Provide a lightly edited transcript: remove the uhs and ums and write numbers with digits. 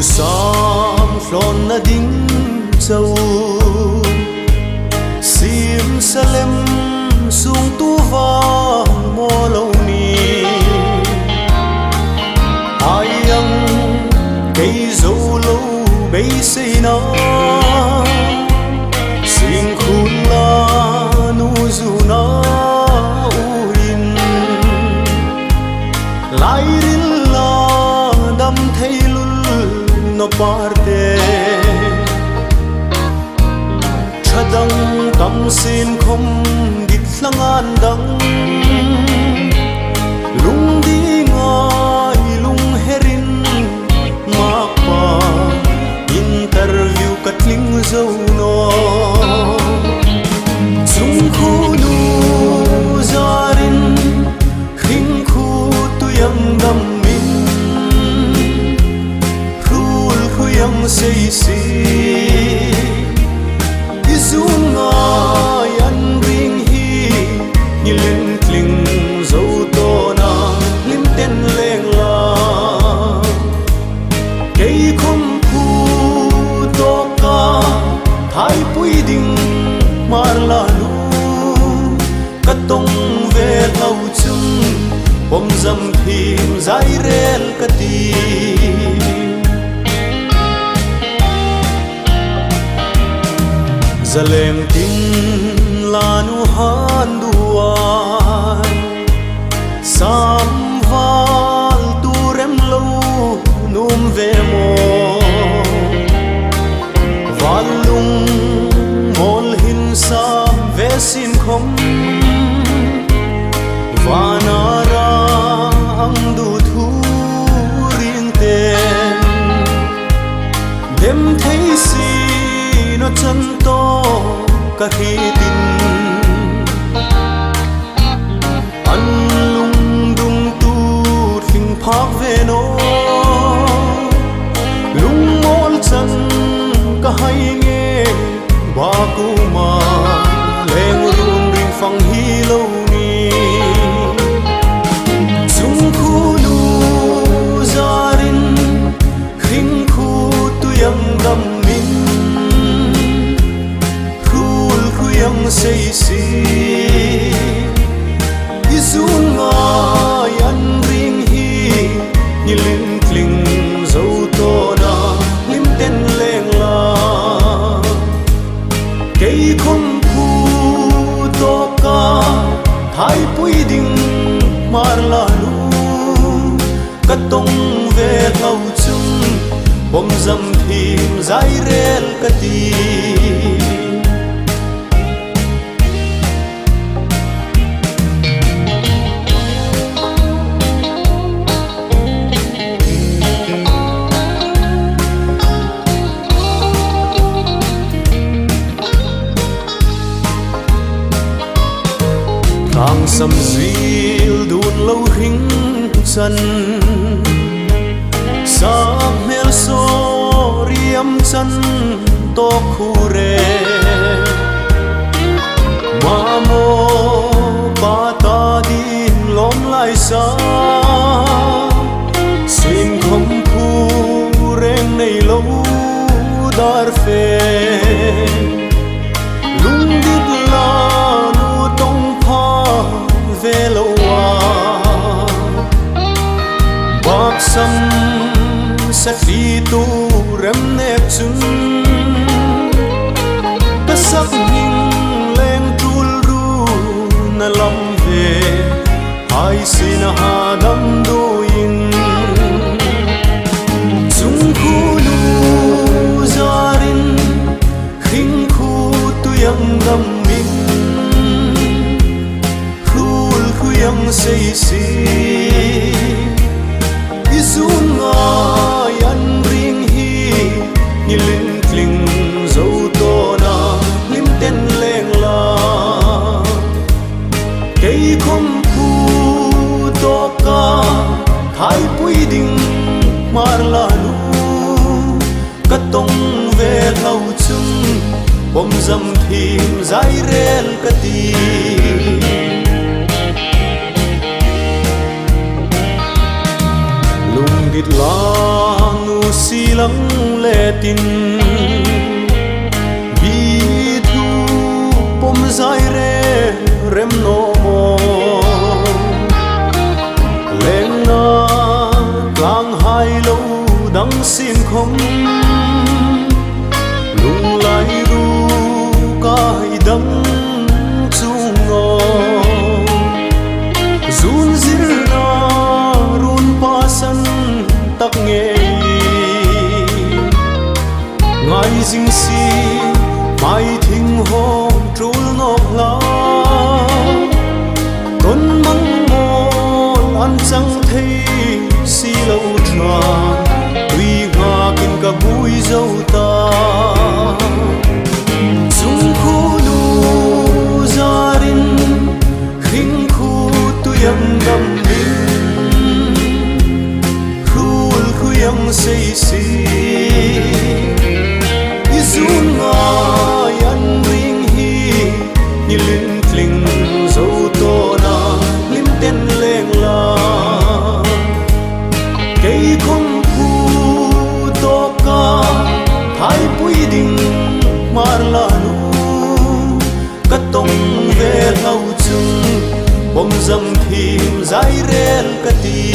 Sam flon na ding châu sim salem sung tu vang mo lâu ni ai yang cây dâu lâu bay say na sing khun la nu zu na uin lai rin la dam thay no parte chadang tam sin khom dit hlangan dang lung di ngai lung herin ma pa interview katling zo no chung khu nu zarin khing khu tu yang dam yang say si izunga yan ring hi nilin kling zo to na lim ten leng la kei khom khu to ka thai pui ding mar la lu katong ve lau chung pom zam thim zai rel kati zaleng tin lanu han duai sam val turem lo num ve mo valung mol hin sa ve sin khom vanara ang du thu ring ten dem thấy si nó chân to cả khi tin ăn lung đung tu phình phác về nó lung mol chân cả hay nghe ba cô mà lên run ring phăng hi lâu ni chung khu nu gia đình khinh khu tu yang đam yang say si izunga yan ring hi nilin kling zo to na lim ten leng la kei khom khu to ka thai pui ding mar la lu katong ve lau chung bom zam thim zai rel kati ang sam zwil dun lâu hring chân sa mel so riam chân to khu re ma mo ba ta din lom lai sa sin khom khu reng nei lâu dar fe lung dit la về lâu bác sâm sát phi tu rem nếp chung các sắc nhìn lên trul ru na lâm về hai xin ha đâm đôi chung khu nu gia đình khinh khu tu yang đâm yang say si izunga yan ring hi nilin kling zo to na lim ten leng la kei khom khu to ka thai pui ding mar la lu bom dâm thìm dai rel ka ti lung dit la nu si lang le tin bi thu bom dai re rem no mo leng na lang hai lo dang sin không lung lai ru kai dang chung ngo zun zir na run pa san tak nge ngai jing si mai thing ho trul nok la kon mang mo an chang thei si lo tra wi nga kin ka bui zo ta chung khu nu zarin khinh khu tu yang dam din khul khu yang sei si izun nga yan ring hi ni lin tling zo to na lim ten leng la cây không khu to ca thái pui ding mar la nu cắt tông về thâu chung bom dâm thìm dai rel ka ti